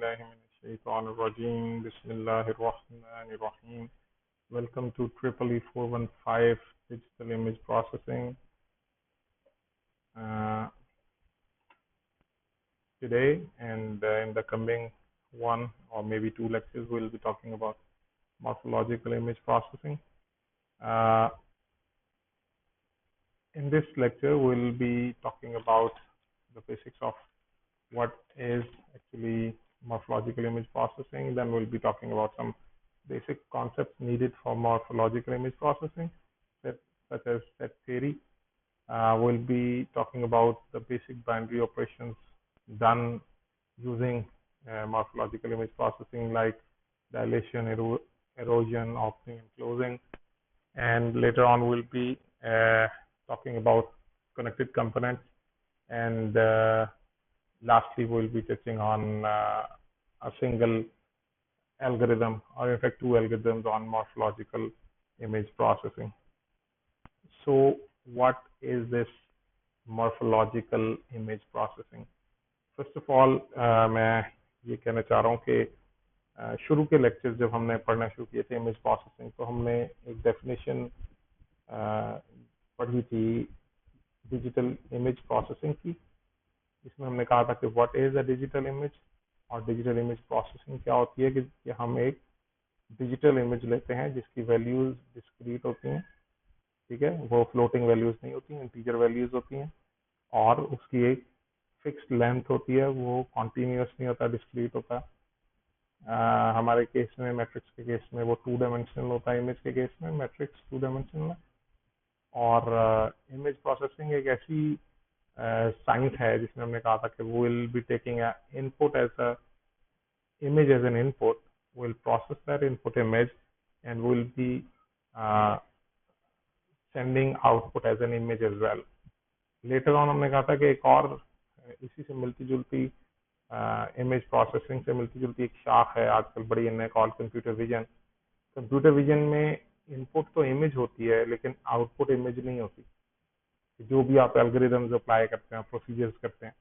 billahi minash shaitanir rajim. Bismillahir rahmanir rahim. Welcome to Triple E 415 Digital Image Processing. Uh, Today and in the coming one or maybe two lectures, we'll be talking about morphological image processing. In this lecture, we'll be talking about the basics of what is actually morphological image processing. Then we'll be talking about some basic concepts needed for morphological image processing, such as set theory. We'll be talking about the basic binary operations done using morphological image processing, like dilation, erosion, opening, and closing. And later on, we'll be talking about connected components, and lastly, we'll be touching on a single algorithm, or in fact, two algorithms on morphological image processing. So, what is this morphological image processing? First of all मैं ये कहना चाह रहा हूँ कि शुरू के lecture जब हमने पढ़ना शुरू किए थे इमेज प्रोसेसिंग, तो हमने एक डेफिनेशन पढ़ी थी डिजिटल इमेज प्रोसेसिंग की, जिसमें हमने कहा था कि what is a digital image, और डिजिटल इमेज प्रोसेसिंग क्या होती है कि हम एक डिजिटल इमेज लेते हैं जिसकी वैल्यूज डिस्क्रीट होती हैं, ठीक है, वो फ्लोटिंग वैल्यूज नहीं होती, इंटीजर वैल्यूज होती हैं, और उसकी एक फिक्स्ड लेंथ होती है, वो कॉन्टिन्यूस नहीं होता, डिस्क्रीट होता है। हमारे केस में, मैट्रिक्स के केस में, वो 2 डायमेंशनल होता है, इमेज के केस में मैट्रिक्स 2 डायमेंशनल है। और इमेज प्रोसेसिंग एक ऐसी साइंस है जिसमें हमने कहा था कि वो will be taking input as a image as an input, will process that input image and will be sending output as an image as well. Later on हमने कहा था कि एक और इसी से मिलती जुलती इमेज प्रोसेसिंग से मिलती जुलती एक शाख है आजकल बड़ी इन्हें call computer vision. Computer vision में इनपुट तो इमेज होती है लेकिन आउटपुट इमेज नहीं होती। जो भी आप एल्गोरिदम्स अप्लाई करते हैं, प्रोसीजर्स करते हैं,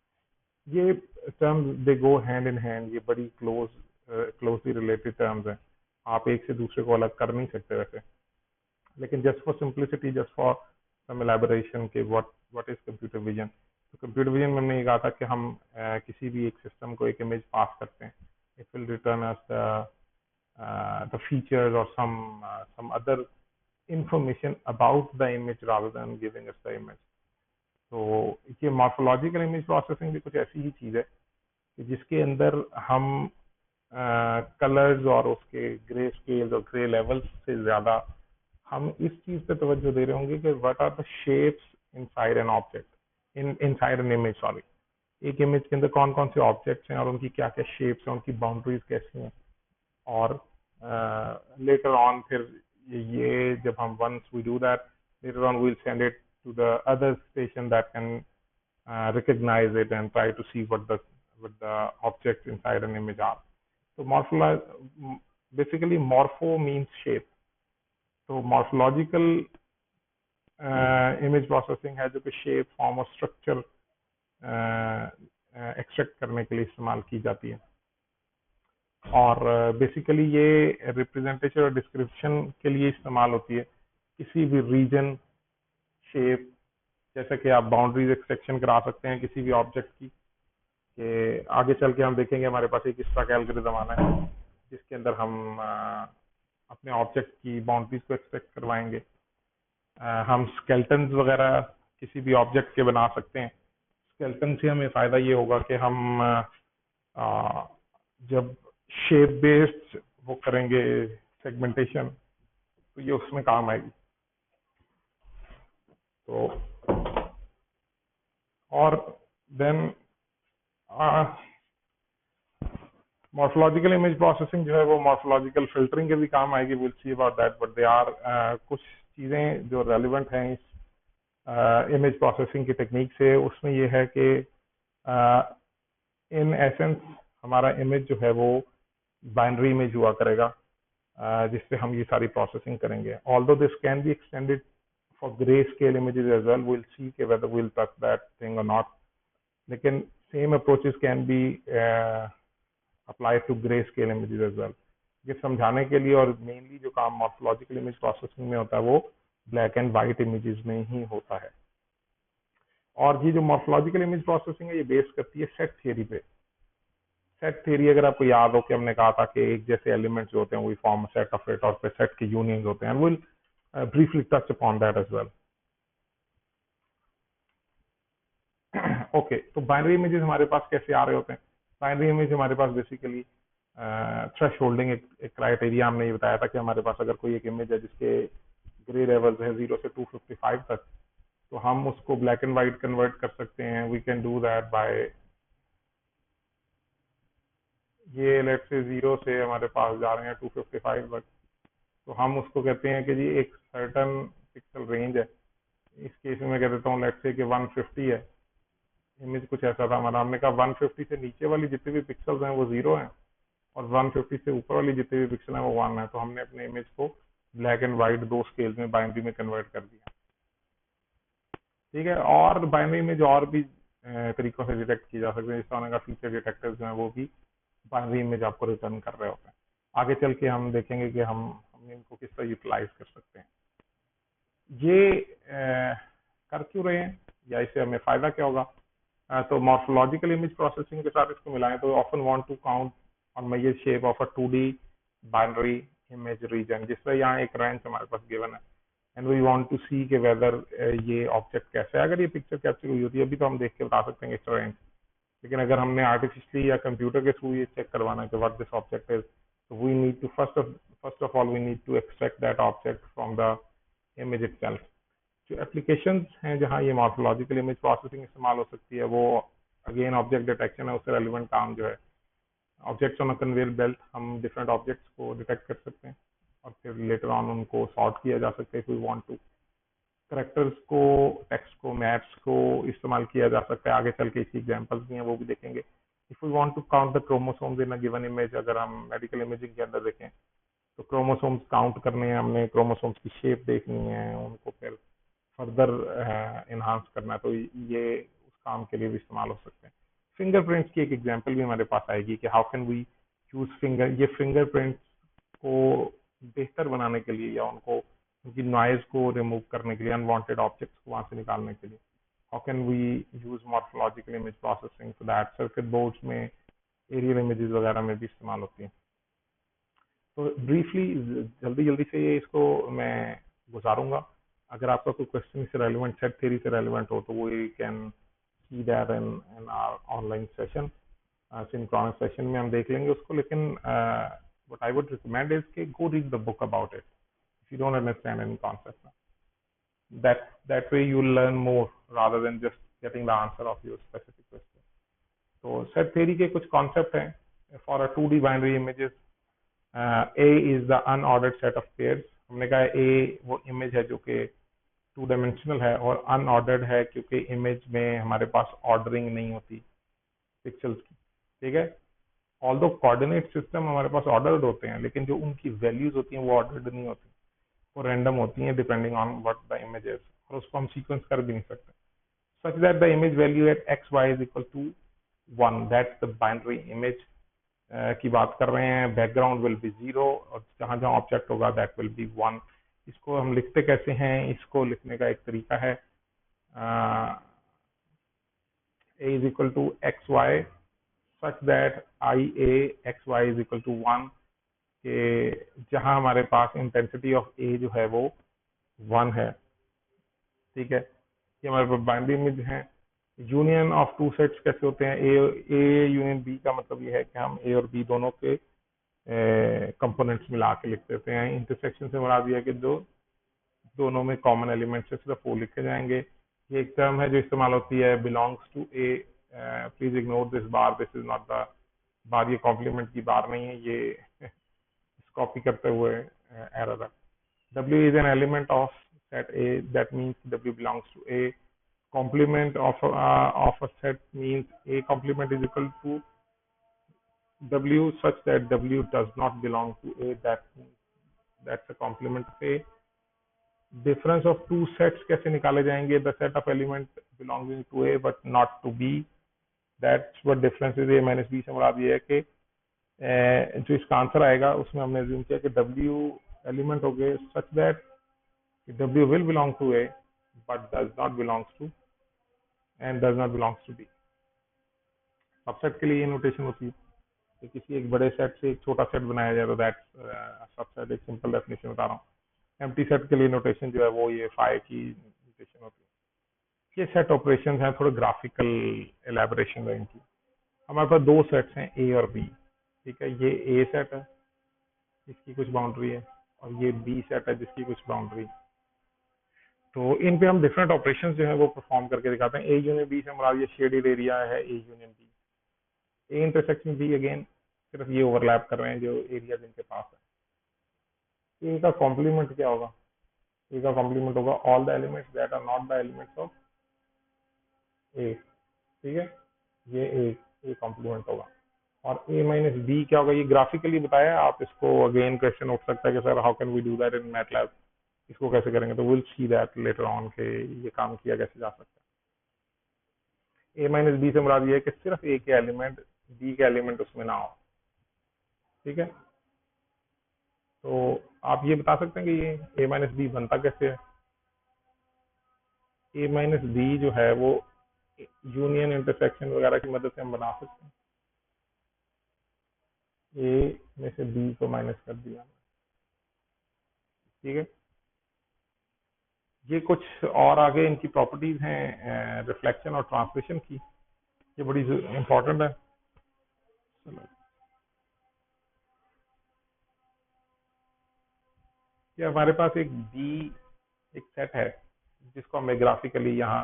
ये terms they go hand in hand, ये बड़ी क्लोजली रिलेटेड टर्म्स हैं, आप एक से दूसरे को अलग कर नहीं सकते वैसे। लेकिन just for simplicity, just for some elaboration के व्हाट इज कंप्यूटर विजन, तो कंप्यूटर विजन में हमने ये कहा था कि हम किसी भी एक सिस्टम को एक इमेज पास करते हैं, it will return us the features और some other information about the image rather than giving us the image. तो ये मॉर्फोलॉजिकल इमेज प्रोसेसिंग भी कुछ ऐसी ही चीज़ है कि जिसके अंदर हम कलर्स और उसके ग्रे स्केल्स और ग्रे लेवल्स से ज़्यादा हम इस चीज़ पे तवज्जो दे रहे होंगे कि what are the shapes inside an object, inside an image, sorry, एक इमेज के अंदर कौन कौन से ऑब्जेक्ट्स हैं और उनकी क्या क्या शेप्स हैं, उनकी बाउंड्रीज कैसी हैं। और लेटर ऑन फिर ये जब हम once we do that, later on we will send it to the other station that can recognize it and try to see what the objects inside an image are. So basically morpho means shape. So morphological image processing है जो कि shape, form और structure extract करने के लिए इस्तेमाल की जाती है। और बेसिकली ये रिप्रेजेंटेशन और डिस्क्रिप्शन के लिए इस्तेमाल होती है किसी भी रीजन, शेप, जैसे कि आप बाउंड्रीज एक्सट्रैक्शन करा सकते हैं किसी भी ऑब्जेक्ट की, कि आगे चल के हम देखेंगे हमारे पास एक इस तरह का एल्गोरिथम आना है जिसके अंदर हम अपने ऑब्जेक्ट की बाउंड्रीज को एक्सट्रैक्ट करवाएंगे। हम स्केल्टन्स वगैरह किसी भी ऑब्जेक्ट के बना सकते हैं। स्केल्टन से हमें फ़ायदा ये होगा कि हम जब शेप बेस्ड वो करेंगे सेगमेंटेशन, तो ये उसमें काम आएगी। तो और देन मॉर्फोलॉजिकल इमेज प्रोसेसिंग जो है वो मॉर्फोलॉजिकल फिल्टरिंग के भी काम आएगी, will see about that, but they are कुछ चीज़ें जो रेलिवेंट हैं इस इमेज प्रोसेसिंग की टेक्निक से, उसमें ये है कि इन एसेंस हमारा इमेज जो है वो बाइनरी इमेज हुआ करेगा, जिससे हम ये सारी प्रोसेसिंग करेंगे। Although this can be extended for grayscale images as well, we'll see whether we'll touch that thing or not. Lekin same approaches can be apply to grayscale images as well. ये समझाने के लिए, और mainly जो काम morphological image processing में होता है वो ब्लैक एंड वाइट इमेजेस में ही होता है। और ये जो मॉर्फोलॉजिकल इमेज प्रोसेसिंग है ये बेस करती है सेट थियरी पे। सेट थियरी अगर आपको याद हो कि हमने कहा था कि एक जैसे एलिमेंट्स जो होते हैं वही फॉर्म सेट ऑफ इट, और फिर सेट के यूनियंस होते हैं। Will briefly touch upon that as well. Okay, तो बाइनरी इमेजेस हमारे पास कैसे आ रहे होते हैं? बाइनरी इमेज हमारे पास बेसिकली थ्रेश होल्डिंग एक क्राइटेरिया हमने ये बताया था कि हमारे पास अगर कोई एक इमेज है जिसके ग्रे लेवल्स है 0 से 255 तक, तो हम उसको ब्लैक एंड व्हाइट कन्वर्ट कर सकते हैं। We can do that by, ये लेट से 0 से हमारे पास जा रहे हैं 255 तक, तो हम उसको कहते हैं कि जी एक सर्टन पिक्सल रेंज है। इस केस में मैं कह देता हूँ लेट से कि 150 है। इमेज कुछ ऐसा था हमारा, हमने कहा 150 से नीचे वाली जितने भी पिक्सल्स हैं वो 0 हैं, और 150 से ऊपर वाली जितने भी पिक्सल हैं वो 1 है। तो हमने अपने इमेज को ब्लैक एंड व्हाइट दो स्केल्स में बाइनरी में कन्वर्ट कर दिया। ठीक है, और बाइनरी इमेज और भी तरीकों से डिटेक्ट की जा सकते हैं। इस तरह का फीचर डिटेक्टर्स जो हैं वो भी बाइनरी इमेज आपको रिटर्न कर रहे होते हैं। आगे चल के हम देखेंगे कि हम इनको किस तरह यूटिलाइज कर सकते हैं। ये कर क्यों रहे हैं या इससे हमें फायदा क्या होगा? तो मॉर्फोलॉजिकल इमेज प्रोसेसिंग के साथ इसको मिलाएं तो often want to count on major shape of a 2D binary image region. जिस तरह यहाँ एक रेंज हमारे पास गिवन है and we want to see के वेदर ये ऑब्जेक्ट कैसा है। अगर ये पिक्चर कैप्चर हुई होती है अभी तो हम देख के बता सकते हैं इस रेंज, लेकिन अगर हमने आर्टिफिशियली या कंप्यूटर के थ्रू ये चेक करवाना है कि व्हाट दिस ऑब्जेक्ट इज, तो we need to first of all we need to extract that object from the image itself. जो एप्लीकेशंस हैं जहाँ ये मॉर्फोलॉजिकल इमेज प्रोसेसिंग इस्तेमाल हो सकती है वो अगेन ऑब्जेक्ट डिटेक्शन है, उससे रेलिवेंट काम जो है objects on a conveyor belt. हम डिफरेंट ऑब्जेक्ट्स को डिटेक्ट कर सकते हैं और फिर लेटर ऑन उनको सॉर्ट किया जा सकता है if we want to. Characters को, टेक्स्ट को, मैप्स को इस्तेमाल किया जा सकता है। आगे चल के इसकी एग्जांपल्स भी हैं वो भी देखेंगे। If we want to count the chromosomes in a given image, अगर हम मेडिकल इमेजिंग के अंदर देखें तो क्रोमोसोम्स काउंट करने हैं हमने, क्रोमोसोम्स की शेप देखनी है, उनको फिर फर्दर इन्हांस करना है, तो ये उस काम के लिए भी इस्तेमाल हो सकते हैं। फिंगरप्रिंट्स की एक एग्जांपल भी हमारे पास आएगी कि how can we use finger, ये फिंगरप्रिंट्स को बेहतर बनाने के लिए या उनको उनकी नॉइज को रिमूव करने के लिए, अनवांटेड ऑब्जेक्ट्स को वहां से निकालने के लिए how can we use morphological image processing for that. Circuit boards में, एरियल इमेजेस वगैरह में भी इस्तेमाल होती है। तो ब्रीफली जल्दी जल्दी से ये इसको मैं गुजारूंगा। अगर आपका कोई क्वेश्चन इससे रेलिवेंट, सेट थ्योरी से रेलिवेंट हो तो वो you can see that in our online session, synchronous session में हम देख लेंगे उसको। लेकिन what I would recommend is कि go read the book about it if you don't understand any concept. That way you will learn more rather than just getting the answer of your specific question. तो set theory के कुछ concept हैं for a 2D binary images. A is the unordered set of pairs। हमने कहा A वो image है जो कि 2 डायमेंशनल है और अनऑर्डर्ड है क्योंकि इमेज में हमारे पास ऑर्डरिंग नहीं होती पिक्सल्स की। ठीक है, ऑल्दो कोऑर्डिनेट सिस्टम हमारे पास ऑर्डर्ड होते हैं लेकिन जो उनकी वैल्यूज होती हैं वो ऑर्डर्ड नहीं होती, वो रैंडम होती हैं depending on what the image is, और उसको हम सीक्वेंस कर भी नहीं सकते। Such that the image value at X Y is equal to 1, that's the binary image की बात कर रहे हैं। बैकग्राउंड विल बी 0 और जहां जहां ऑब्जेक्ट होगा दैट विल बी 1। इसको हम लिखते कैसे हैं? इसको लिखने का एक तरीका है a is equal to xy such that ia xy is equal to 1, के जहां हमारे पास इंटेंसिटी ऑफ ए जो है वो 1 है। ठीक है, ये हमारे पास बाइनरी इमेज है। यूनियन ऑफ टू सेट्स कैसे होते हैं? ए यूनियन बी का मतलब ये है कि हम ए और बी दोनों के कंपोनेंट्स मिला के लिख देते हैं। इंटरसेक्शन से मुराद ये है कि जो दोनों में कॉमन एलिमेंट है सिर्फ वो लिखे जाएंगे। ये एक टर्म है जो इस्तेमाल होती है belongs to A. Please ignore this bar, this is not the bar, ये कॉम्प्लीमेंट की बार नहीं है, ये कॉपी करते हुए एरर है। W is an element of set A, that means W belongs to A. Complement of a set means A complement is equal to W such that W does not belong to A, that's a complement of A. Difference of two sets कैसे निकाले जाएंगे? The set of element belonging to A but not to B, that's what difference is। A minus B से मुराद ये है कि जो इसका answer आएगा उसमें हमने अज्यूम किया कि W एलिमेंट हो गए such that W will belong to A but does not belongs to and does not belongs to B। Subset के लिए ये नोटेशन होती है कि किसी एक बड़े सेट से एक छोटा सेट बनाया जाए तो दैट सबसेट, एक सिंपल डेफिनेशन बता रहा हूँ। एम्प्टी सेट के लिए नोटेशन जो है वो ये फाइ की नोटेशन होती है। ये सेट ऑपरेशन है, थोड़ा ग्राफिकल एलैबोरेशन है इनकी। हमारे पास दो सेट्स हैं ए और बी, ठीक है। ये ए सेट है जिसकी कुछ बाउंड्री है और ये बी सेट है जिसकी कुछ बाउंड्री है। तो इन पे हम डिफरेंट ऑपरेशन जो है वो परफॉर्म करके दिखाते हैं। ए यूनियन बी से हमारा ये शेडेड एरिया है A union B. A intersection B again सिर्फ ये ओवरलैप कर रहे हैं जो एरिया जिनके पास है। ए का कॉम्प्लीमेंट क्या होगा? ए का कॉम्प्लीमेंट होगा all the elements that are not the elements of A, ठीक है। ये ए कॉम्प्लीमेंट होगा। और ए माइनस बी क्या होगा? ये ग्राफिकली बताया, आप इसको अगेन क्वेश्चन उठ सकता है कि sir how can we do that in MATLAB, इसको कैसे करेंगे? तो will see that later on के ये काम किया कैसे जा सकता है। ए माइनस बी से मुराद ये है कि सिर्फ ए के एलिमेंट बी के एलिमेंट उसमें ना हो, ठीक है। तो आप ये बता सकते हैं कि ये ए माइनस बी बनता कैसे है? ए माइनस बी जो है वो यूनियन इंटरसेक्शन वगैरह की मदद से हम बना सकते हैं। ए में से बी को माइनस कर दिया, ठीक है। ये कुछ और आगे इनकी प्रॉपर्टीज हैं रिफ्लेक्शन और ट्रांसलेशन की, ये बड़ी इंपॉर्टेंट है। ये हमारे पास एक बी एक सेट है जिसको हमने ग्राफिकली यहाँ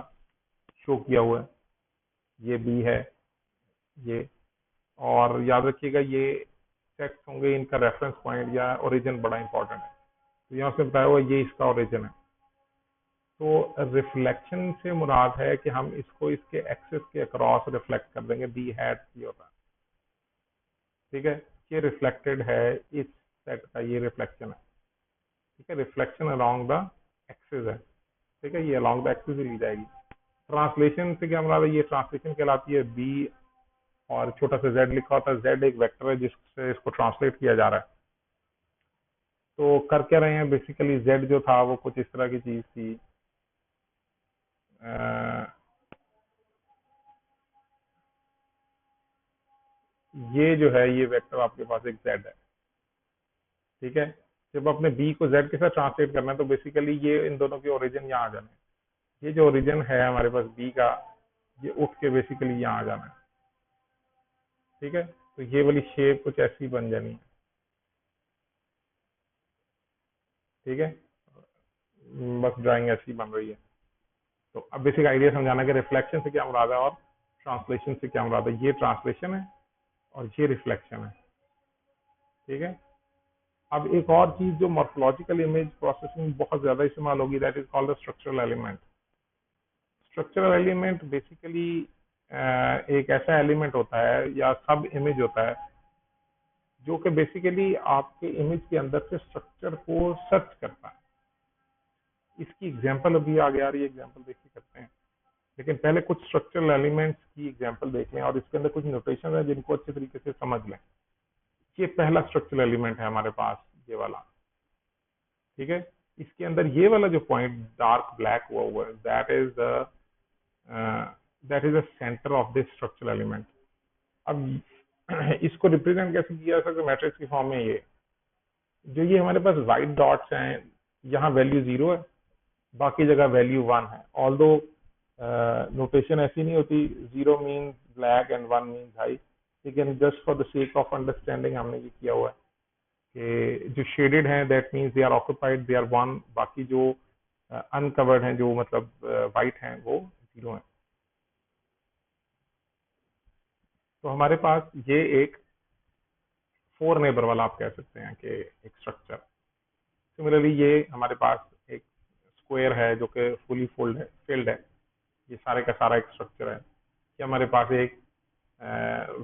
शो किया हुआ है। ये बी है ये, और याद रखिएगा ये सेट्स होंगे, इनका रेफरेंस पॉइंट या ओरिजिन बड़ा इंपॉर्टेंट है। तो यहाँ से बताया हुआ ये इसका ओरिजिन है। तो रिफ्लेक्शन से मुराद है कि हम इसको इसके एक्सिस के अक्रॉस रिफ्लेक्ट कर देंगे। बी हैट ये होता है, ठीक है। ये रिफ्लेक्टेड है इस सेट का, ये रिफ्लेक्शन है, ठीक है। रिफ्लेक्शन अलोंग द एक्सिस है, ठीक है। ये अलोंग द एक्सिस ली जाएगी। ट्रांसलेशन से क्या मुराद है? ये ट्रांसलेशन कहलाती है। बी और छोटा सा जेड लिखा होता है, जेड एक वेक्टर है जिससे इसको ट्रांसलेट किया जा रहा है। तो कर क्या रहे हैं बेसिकली? जेड जो था वो कुछ इस तरह की चीज थी, ये जो है ये वेक्टर आपके पास एक जेड है, ठीक है। जब अपने बी को जेड के साथ ट्रांसलेट करना है तो बेसिकली ये इन दोनों के ओरिजिन यहाँ आ जाना है। ये जो ओरिजिन है हमारे पास बी का, ये उठ के बेसिकली यहाँ आ जाना है, ठीक है। तो ये वाली शेप कुछ ऐसी बन जानी है, ठीक है। बस ड्राइंग ऐसी बन रही है। तो अब बेसिक आइडिया समझाना कि रिफ्लेक्शन से क्या मुराद है और ट्रांसलेशन से क्या मुराद है। ये ट्रांसलेशन है और ये रिफ्लेक्शन है, ठीक है। अब एक और चीज जो मॉर्फोलॉजिकल इमेज प्रोसेसिंग में बहुत ज्यादा इस्तेमाल होगी, that is called the structural element. Structural element basically एक ऐसा एलिमेंट होता है या सब इमेज होता है जो कि बेसिकली आपके इमेज के अंदर से स्ट्रक्चर को सर्च करता है। इसकी एग्जांपल अभी आगे आ रही है, एग्जांपल देखिए करते हैं। लेकिन पहले कुछ स्ट्रक्चरल एलिमेंट्स की एग्जांपल देख लें और इसके अंदर कुछ नोटेशन है जिनको अच्छे तरीके से समझ लें। ये पहला स्ट्रक्चरल एलिमेंट है हमारे पास, ये वाला, ठीक है। इसके अंदर ये वाला जो पॉइंट डार्क ब्लैक हुआ है, that is the centre of this structural element. अब इसको रिप्रेजेंट कैसे किया जा सकता है मैट्रिक्स की फॉर्म में? ये जो ये हमारे पास व्हाइट डॉट्स हैं, यहाँ वैल्यू 0 है, बाकी जगह वैल्यू 1 है। ऑल्दो नोटेशन ऐसी नहीं होती, 0 means black and 1 means high, लेकिन just for the sake of understanding हमने ये किया हुआ है कि जो शेडेड हैं that means they are occupied, they are 1, बाकी जो अनकवर्ड हैं जो मतलब वाइट हैं वो 0 है। तो हमारे पास ये एक 4 नेबर वाला आप कह सकते हैं कि एक स्ट्रक्चर। सिमिलरली ये हमारे पास एक स्क्वायर है जो कि फुली फिल्ड है, ये सारे का सारा एक स्ट्रक्चर है। ये हमारे पास एक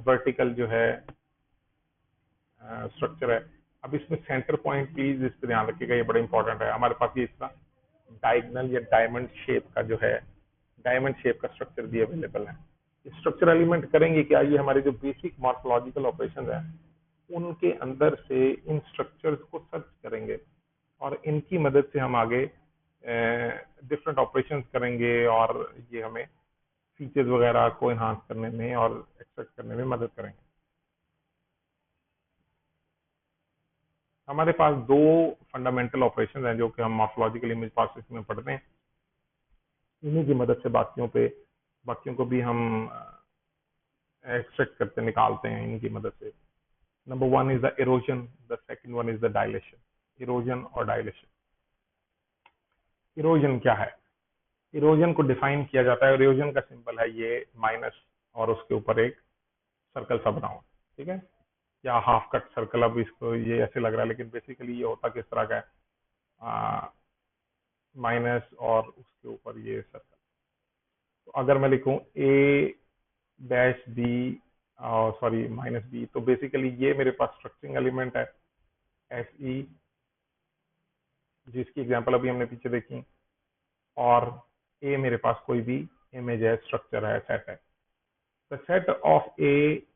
वर्टिकल जो है स्ट्रक्चर है। अब इसमें सेंटर पॉइंट प्लीज इस पर ध्यान रखिएगा, ये बड़ा इंपॉर्टेंट है। हमारे पास ये इसका डायगोनल या डायमंड शेप का जो है, डायमंड शेप का स्ट्रक्चर भी अवेलेबल है। स्ट्रक्चर एलिमेंट करेंगे क्या? ये हमारे जो बेसिक मॉर्फोलॉजिकल ऑपरेशन है उनके अंदर से इन स्ट्रक्चर्स को सर्च करेंगे और इनकी मदद से हम आगे डिफरेंट ऑपरेशंस करेंगे और ये हमें फीचर्स वगैरह को इन्हांस करने में और एक्सट्रैक्ट करने में मदद करेंगे। हमारे पास दो फंडामेंटल ऑपरेशंस हैं जो कि हम मॉर्फोलॉजिकल इमेज प्रोसेसिंग में पढ़ते हैं। इन्हीं की मदद से बाकियों को भी हम एक्सट्रैक्ट करते निकालते हैं इनकी मदद से। Number one is the erosion, the second one is the dilation. Erosion और डायलेशन। इरोजन क्या है? इरोजन को डिफाइन किया जाता है, इरोजन का सिंबल है ये माइनस और उसके ऊपर एक सर्कल सा बना हुआ, ठीक है, या हाफ कट सर्कल। अब इसको ये ऐसे लग रहा है लेकिन बेसिकली ये होता किस तरह का है, माइनस और उसके ऊपर ये सर्कल। तो अगर मैं लिखूं A dash B, sorry minus B, तो बेसिकली ये मेरे पास स्ट्रक्चरिंग एलिमेंट है एस ई, जिसकी एग्जांपल अभी हमने पीछे देखी, और ए मेरे पास कोई भी इमेज है, स्ट्रक्चर है, सेट है। The set of A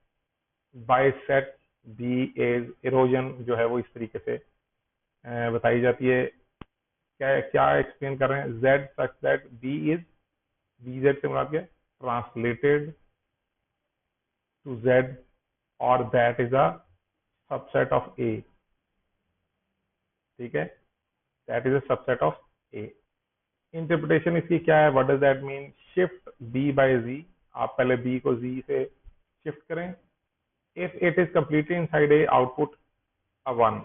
by set B is erosion, जो है वो इस तरीके से बताई जाती है। क्या क्या एक्सप्लेन कर रहे हैं? Z such that B is, B Z से मुराद क्या? ट्रांसलेटेड टू जेड और that is a subset of A, ठीक है, that is a subset of A. Interpretation इसकी क्या है? What does that mean? Shift B by G, आप पहले बी को जी से शिफ्ट करें। If it is completely inside A, output a one.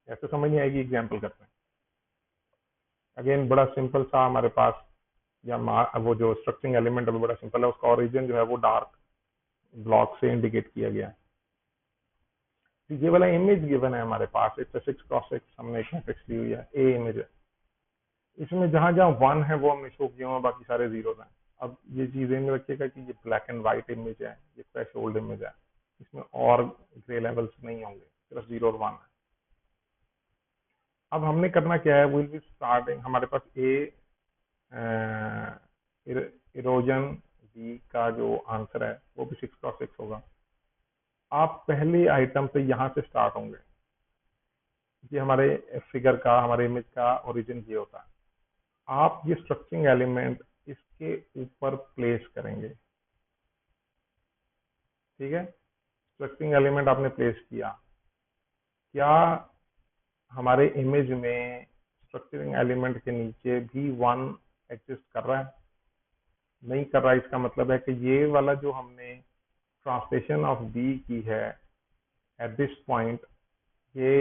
ऐसे समझ नहीं आएगी, एग्जाम्पल करते हैं। अगेन बड़ा सिंपल सा हमारे पास, या वो जो स्ट्रक्चरिंग एलिमेंट है वो बड़ा सिंपल है, उसका ओरिजिन जो है वो डार्क ब्लॉक से इंडिकेट किया गया है। तो ये वाला इमेज गिवन है हमारे पास, इट्स 6x6, हमने एक मैट्रिक्स ली हुई है, ए इमेज है। इसमें जहां जहां वन है वो हमने शो किया हुआ, बाकी सारे जीरो हैं। अब ये चीजें में रखिएगा कि ये ब्लैक एंड व्हाइट इमेज है, ये फ्रेश ओल्ड इमेज है, इसमें और ग्रे लेवल्स नहीं होंगे, सिर्फ जीरो और वन है। अब हमने करना क्या है? विल बी स्टार्टिंग, हमारे पास ए इरोजन बी का जो आंसर है वो भी 6x6 होगा। आप पहले आइटम पे यहाँ से स्टार्ट होंगे। ये हमारे फिगर का, हमारे इमेज का ओरिजिन ये होता है। आप ये स्ट्रक्चरिंग एलिमेंट इसके ऊपर प्लेस करेंगे, ठीक है। स्ट्रक्चरिंग एलिमेंट आपने प्लेस किया, क्या हमारे इमेज में स्ट्रक्चरिंग एलिमेंट के नीचे भी वन एग्जिस्ट कर रहा है? नहीं कर रहा है। इसका मतलब है कि ये वाला जो हमने ट्रांसलेशन ऑफ बी की है एट दिस पॉइंट, ये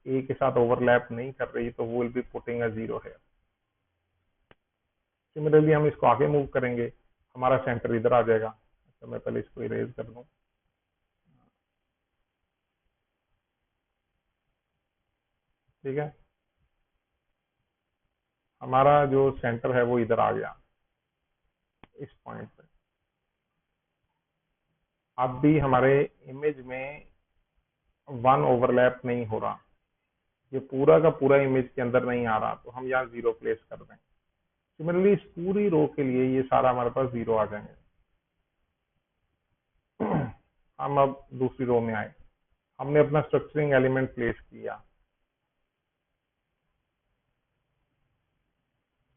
ए के साथ ओवरलैप नहीं कर रही, तो वो will be putting a zero है। सिमिलरली हम इसको आगे मूव करेंगे, हमारा सेंटर इधर आ जाएगा। तो मैं पहले इसको इरेज कर दूं, ठीक है। हमारा जो सेंटर है वो इधर आ गया इस पॉइंट पे। अब भी हमारे इमेज में वन ओवरलैप नहीं हो रहा, ये पूरा का पूरा इमेज के अंदर नहीं आ रहा, तो हम यहाँ जीरो प्लेस कर दें। सिमिलरली इस पूरी रो के लिए ये सारा हमारे पास जीरो आ जाएंगे। हम अब दूसरी रो में आए, हमने अपना स्ट्रक्चरिंग एलिमेंट प्लेस किया।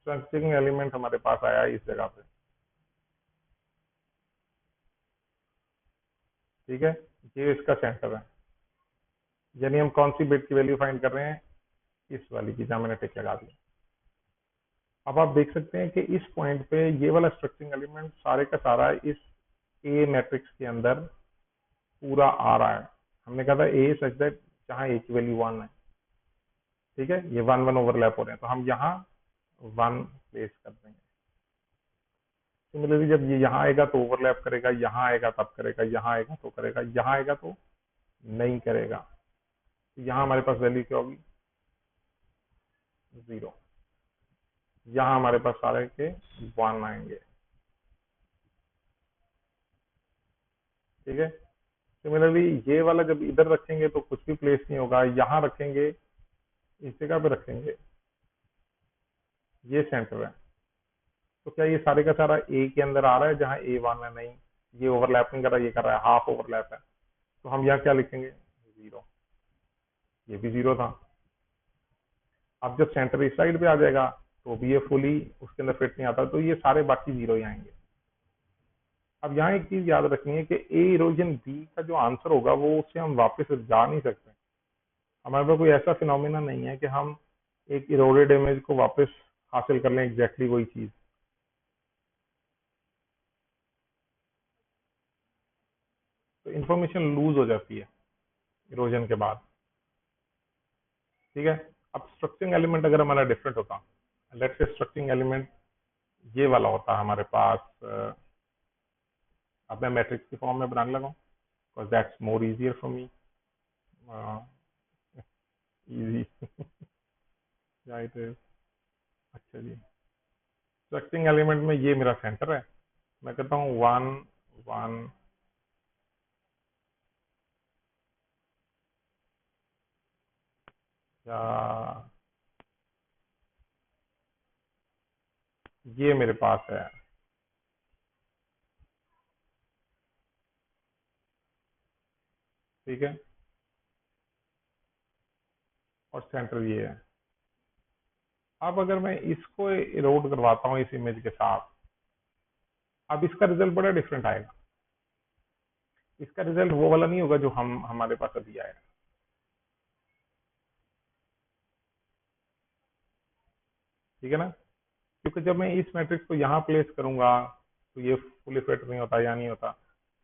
स्ट्रक्चरिंग एलिमेंट हमारे पास आया इस जगह पे, ठीक है। ये इसका सेंटर है, यानी हम कौन सी बिट की वैल्यू फाइंड कर रहे हैं? इस वाली की, जहां मैंने टिक लगा दिया। अब आप देख सकते हैं कि इस पॉइंट पे ये वाला स्ट्रक्चरिंग एलिमेंट सारे का सारा इस ए मैट्रिक्स के अंदर पूरा आ रहा है। हमने कहा था ए सच दैट जहां ए की वैल्यू वन है, ठीक है, ये वन वन ओवरलैप हो रहे हैं, तो हम यहाँ वन प्लेस कर देंगे। सिमिलरली जब ये यहाँ आएगा तो ओवरलैप करेगा, यहाँ आएगा तब करेगा, यहाँ आएगा तो करेगा, यहाँ आएगा तो नहीं करेगा। तो यहाँ हमारे पास वैल्यू क्या होगी? जीरो। यहाँ हमारे पास सारे के वन आएंगे, ठीक है। सिमिलरली ये वाला जब इधर रखेंगे तो कुछ भी प्लेस नहीं होगा, यहाँ रखेंगे, इस जगह पे रखेंगे, ये सेंटर है। तो क्या ये सारे का सारा ए के अंदर आ रहा है जहां ए वन है? नहीं। ये ओवरलैप नहीं कर रहा, ये कर रहा है, हाफ ओवरलैप है, तो हम यहाँ क्या लिखेंगे, 0। ये भी 0 था। अब जब सेंटर इस साइड पे आ जाएगा तो भी ये फुली उसके अंदर फिट नहीं आता, तो ये सारे बाकी 0 ही आएंगे। अब यहाँ एक चीज याद रखनी है कि ए इरोजन बी का जो आंसर होगा वो उससे हम वापस जा नहीं सकते। हमारे पास कोई ऐसा फिनोमिना नहीं है कि हम एक इरोडेड इमेज को वापस हासिल कर लें एग्जैक्टली वही चीज। तो इंफॉर्मेशन लूज हो जाती है इरोजन के बाद। ठीक है। अब स्ट्रक्चरिंग एलिमेंट अगर हमारा डिफरेंट होता, लेट्स से स्ट्रक्चरिंग एलिमेंट ये वाला होता हमारे पास, अब मैं मैट्रिक्स की फॉर्म में बनाने लगा, because that's more easier for me. Easy right. अच्छा जी, स्ट्रक्चरिंग एलिमेंट में ये मेरा सेंटर है, मैं कहता हूँ 1 1 या ये मेरे पास है। ठीक है, और सेंटर ये है। अब अगर मैं इसको इरोड करवाता हूँ इस इमेज के साथ, अब इसका रिजल्ट बड़ा डिफरेंट आएगा। इसका रिजल्ट वो वाला नहीं होगा जो हम हमारे पास अभी आया। ठीक है ना, क्योंकि जब मैं इस मैट्रिक्स को यहाँ प्लेस करूंगा तो ये फुली फिट नहीं होता, या नहीं होता,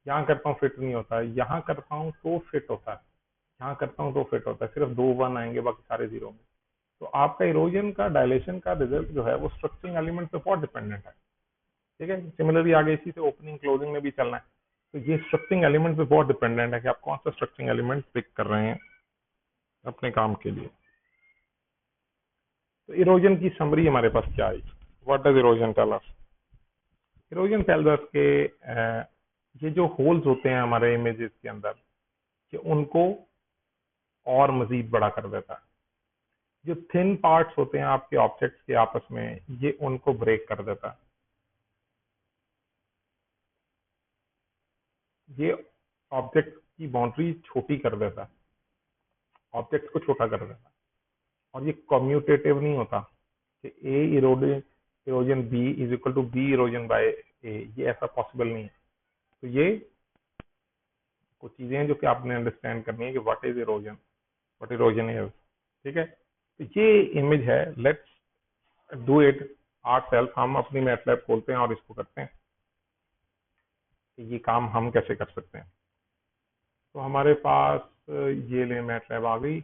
यहाँ करता हूँ फिट नहीं होता, यहाँ करता हूँ तो फिट होता है, यहाँ करता हूँ तो फिट होता है, सिर्फ 2 1 आएंगे, बाकी सारे 0 में। तो आपका इरोजन का डायलेशन का रिजल्ट जो है वो स्ट्रक्चरिंग एलिमेंट पे बहुत डिपेंडेंट है। ठीक है, सिमिलरली आगे इसी से ओपनिंग क्लोजिंग में भी चलना है। तो ये स्ट्रक्चरिंग एलिमेंट पे बहुत डिपेंडेंट है कि आप कौन सा स्ट्रक्चरिंग एलिमेंट पिक कर रहे हैं अपने काम के लिए। तो इरोजन की समरी हमारे पास क्या आई, what does erosion tell us? Erosion tells us के ये जो होल्स होते हैं हमारे इमेजेस के अंदर, कि उनको और मजीद बड़ा कर देता है। जो थिन पार्ट्स होते हैं आपके ऑब्जेक्ट्स के आपस में, ये उनको ब्रेक कर देता है। ये ऑब्जेक्ट की बाउंड्री छोटी कर देता है, ऑब्जेक्ट को छोटा कर देता है। और ये कम्यूटेटिव नहीं होता कि A erosion B is equal to B erosion by A, ये ऐसा पॉसिबल नहीं है। तो ये कुछ चीजें हैं जो कि आपने अंडरस्टैंड करनी है कि what is erosion, what erosion is. ठीक है, तो ये इमेज है, let's do it our self. हम अपनी मैटलैब खोलते हैं और इसको करते हैं कि ये काम हम कैसे कर सकते हैं। तो हमारे पास ये ले मैटलैब आ गई।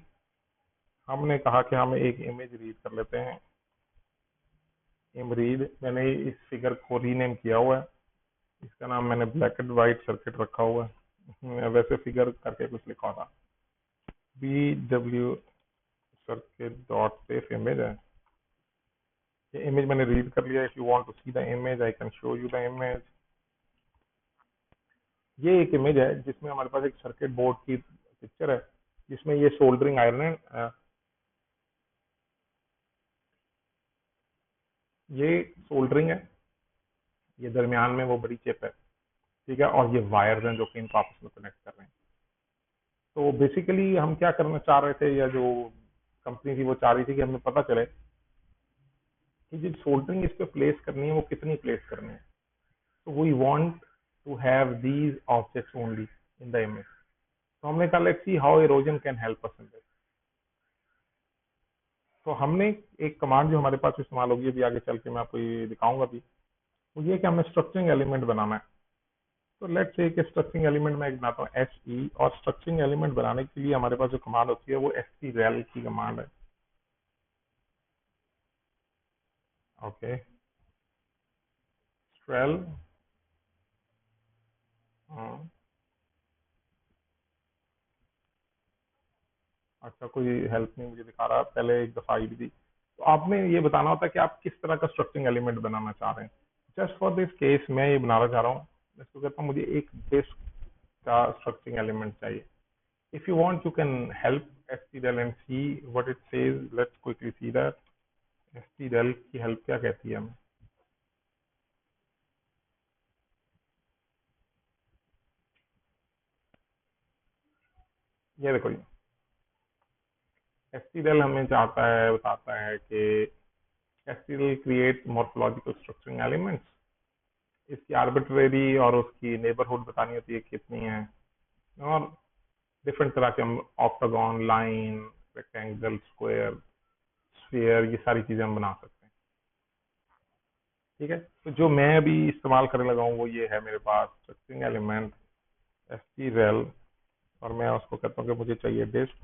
हमने कहा कि हम एक इमेज रीड कर लेते हैं। रीड, मैंने इस फिगर को रीनेम किया हुआ है, इसका नाम मैंने ब्लैक एंड व्हाइट सर्किट रखा हुआ है, वैसे फिगर करके कुछ लिखा था, बी डब्ल्यू सर्किट डॉट सेफ इमेज है। ये इमेज मैंने रीड कर लिया। If you want to see the image I can show you the image. ये एक इमेज है जिसमें हमारे पास एक सर्किट बोर्ड की पिक्चर है, जिसमें ये सोल्डरिंग आयरन है, ये सोल्डरिंग है, ये दरमियान में वो बड़ी चिप है। ठीक है, और ये वायर्स हैं जो कि इनको आपस में कनेक्ट कर रहे हैं। तो बेसिकली हम क्या करना चाह रहे थे, या जो कंपनी थी वो चाह रही थी कि हमें पता चले कि जो सोल्डरिंग इस पे प्लेस करनी है वो कितनी प्लेस करनी है। तो we want to have these objects only in the image. तो हमने कहा let's see how erosion can help us in this. तो हमने एक कमांड जो हमारे पास इस्तेमाल होगी अभी आगे चल के, मैं आपको ये दिखाऊंगा भी, वो ये कि हमें स्ट्रक्चरिंग एलिमेंट बनाना है। तो लेट्स से कि स्ट्रक्चरिंग एलिमेंट मैं एक बनाता हूँ SE, और स्ट्रक्चरिंग एलिमेंट बनाने के लिए हमारे पास जो कमांड होती है वो strel की कमांड है। ओके, strel, अच्छा कोई हेल्प नहीं मुझे दिखा रहा, पहले एक दफा आई भी थी। तो आपने ये बताना होता है कि आप किस तरह का स्ट्रक्चरिंग एलिमेंट बनाना चाह रहे हैं। जस्ट फॉर दिस केस मैं ये बनाना चाह रहा हूँ, मैं इसको कहता हूँ मुझे एक डिस्क का स्ट्रक्चरिंग एलिमेंट चाहिए। If you want, you can help stdel and see what it says. Let's quickly see that. stdel की हेल्प क्या कहती है हमें। ये देखो, ये एसटीएल हमें बताता है कि STL create morphological structuring elements. इसकी आर्बिट्रेरी और उसकी नेबरहुड बतानी होती है कितनी है, और डिफरेंट तरह के हम octagon, line, rectangle, square, sphere, ये सारी चीजें हम बना सकते हैं। ठीक है, तो जो मैं अभी इस्तेमाल करने लगा हूँ वो ये है मेरे पास स्ट्रक्चरिंग एलिमेंट एसटीएल, और मैं उसको कहता हूँ कि मुझे चाहिए डिस्क।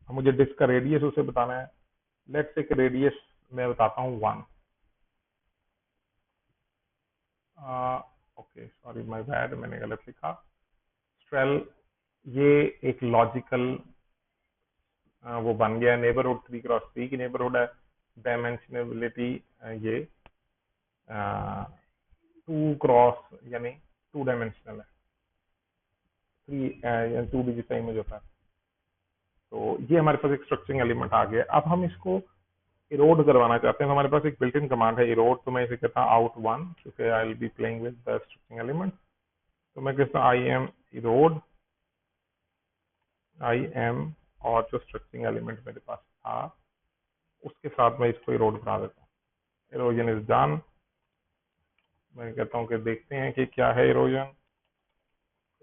मुझे डिस्क का रेडियस उसे बताना है। लेट्स से रेडियस मैं बताता हूँ 1। ओके, सॉरी माय बैड, मैंने गलत लिखा। स्ट्रेल ये एक लॉजिकल वो बन गया, नेबरहुड 3x3 की नेबरहुड है। डायमेंशनबिलिटी ये 2 क्रॉस यानी 2 डायमेंशनल है, 2 डिजिट का इमेज होता है। तो ये हमारे पास एक स्ट्रक्चरिंग एलिमेंट आ गया। अब हम इसको इरोड करवाना चाहते हैं, तो हमारे पास एक बिल्ट इन कमांड है इरोड। तो मैं इसे कहता हूँ out1, क्योंकि I will be playing with the structuring element. तो मैं कहता हूँ I am Erode, I am, और जो स्ट्रक्चरिंग एलिमेंट मेरे पास था उसके साथ मैं इसको इरोड करा देता हूँ। Erosion is done. मैं कहता हूँ कि देखते हैं कि क्या है इरोजन।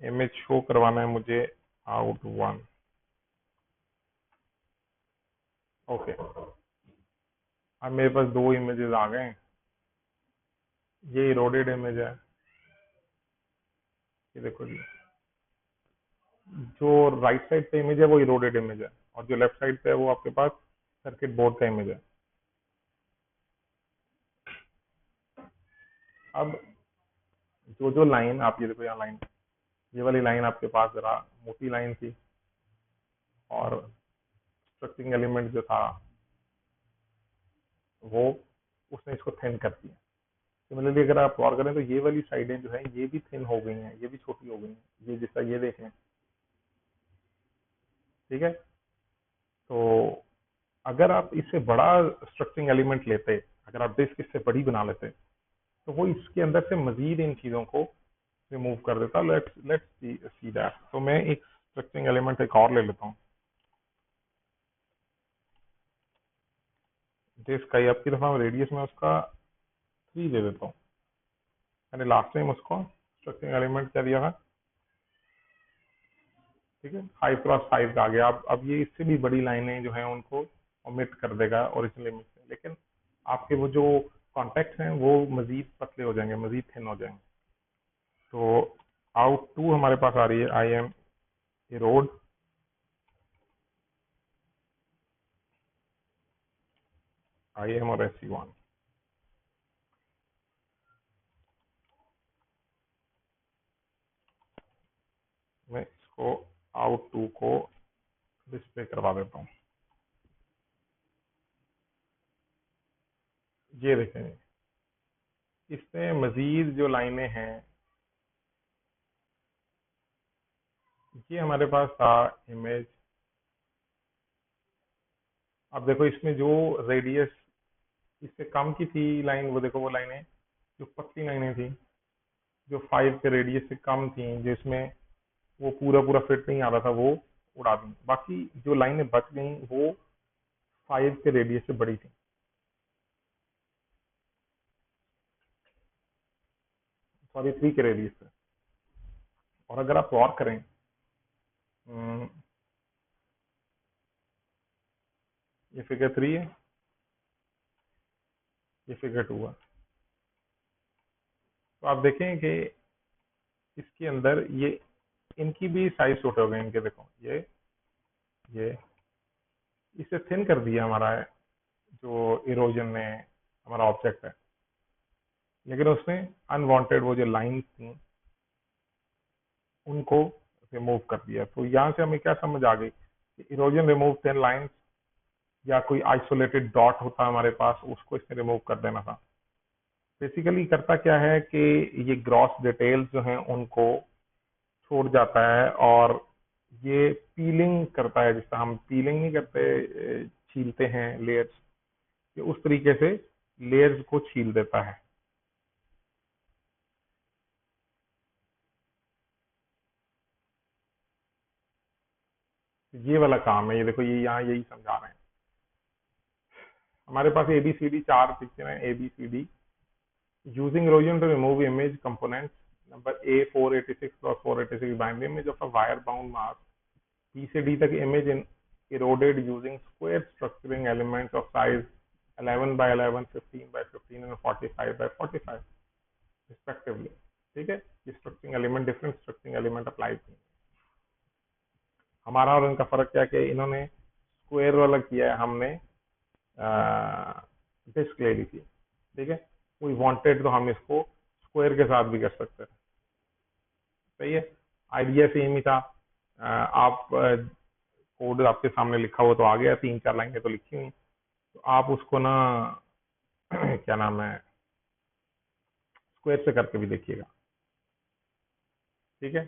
इमेज शो करवाना है मुझे out1। ओके, अब मेरे पास 2 इमेजेस आ गए। ये इरोडेड इमेज है, ये देखो जी। जो राइट साइड पे इमेज है वो इरोडेड इमेज है, और जो लेफ्ट साइड पे है वो आपके पास सर्किट बोर्ड का इमेज है। अब जो जो लाइन आप ये देखो, यहाँ लाइन, ये वाली लाइन आपके पास जरा मोटी लाइन थी, और स्ट्रक्चरिंग एलिमेंट जो था वो उसने इसको थिन कर दिया। सिमिलरली अगर आप गौर करें तो ये वाली साइडें जो है ये भी थिन हो गई हैं, ये भी छोटी हो गई हैं, ये जिसका ये देखें। ठीक है, तो अगर आप इससे बड़ा स्ट्रक्चरिंग एलिमेंट लेते, अगर आप डिस्क इससे बड़ी बना लेते, तो वो इसके अंदर से मजीद इन चीज़ों को रिमूव कर देता। Let's let's see that. तो मैं एक स्ट्रक्चरिंग एलिमेंट एक और ले लेता हूँ, डिस्क का, अब की दफ़ा रेडियस में उसका 3 दे देता हूँ। मैंने लास्ट टाइम उसको स्ट्रक्चरिंग एलिमेंट क्या दिया था, ठीक है, 5x5 का आ गया। अब ये इससे भी बड़ी लाइनें जो हैं उनको ओमिट कर देगा ओरिजिनल इमेज से, लेकिन आपके वो जो कॉन्टेक्ट हैं वो मजीद पतले हो जाएंगे, मजीद थिन हो जाएंगे। तो out2 हमारे पास आ रही है I am Erode, I am और SE1। मैं इसको out2 को डिस्प्ले करवा देता हूँ। ये देखें, इसमें मजीद जो लाइनें हैं, ये हमारे पास था इमेज। अब देखो इसमें जो रेडियस इससे कम की थी लाइन, वो देखो वो लाइनें जो पतली लाइनें थी जो 5 के रेडियस से कम थी, जिसमें वो पूरा पूरा फिट नहीं आ रहा था, वो उड़ा दी। बाकी जो लाइनें बच गई वो 5 के रेडियस से बड़ी थी, सॉरी 3 के रेडियस से। और अगर आप गौर करें, हम्म, ये फिगर 3 है, ये फिगर 2 है। तो आप देखें कि इसके अंदर ये इनकी भी साइज छोटे हो गए इनके, देखो ये इसे थिन कर दिया हमारा जो इरोजन ने हमारा ऑब्जेक्ट है, लेकिन उसने अनवांटेड वो जो लाइंस थी उनको रिमूव कर दिया। तो यहाँ से हमें क्या समझ आ गई कि इरोजन रिमूव 10 लाइंस, या कोई आइसोलेटेड डॉट होता हमारे पास उसको इसने रिमूव कर देना था। बेसिकली करता क्या है कि ये ग्रॉस डिटेल्स जो हैं उनको छोड़ जाता है, और ये पीलिंग करता है, जिससे हम पीलिंग नहीं करते, छीलते हैं लेयर्स, ये उस तरीके से लेयर्स को छील देता है। ये वाला काम है, ये देखो ये यहाँ यही समझा रहे हैं। हमारे पास ABCD 4 पिक्चर है, ABCD। Using erosion to remove image components, number A 486 cross 486 binary image of a wire bound mass B से D तक image eroded using square structuring elements of size 11 by 11, 15 by 15 and 45 by 45 respectively। ठीक है, ये structuring element, different structuring element apply किए। हमारा और इनका फर्क क्या है कि इन्होंने स्क्वायर वाला किया है, हमने डिस्क ले ली थी। ठीक है, वी वांटेड तो हम इसको स्क्वायर के साथ भी कर सकते थे। सही है, आइडिया सेम ही था। आप कोड आपके सामने लिखा हुआ तो आ गया, 3-4 लाइनें तो लिखी हुई, तो आप उसको ना क्या नाम है, स्क्वायर से करके भी देखिएगा। ठीक है,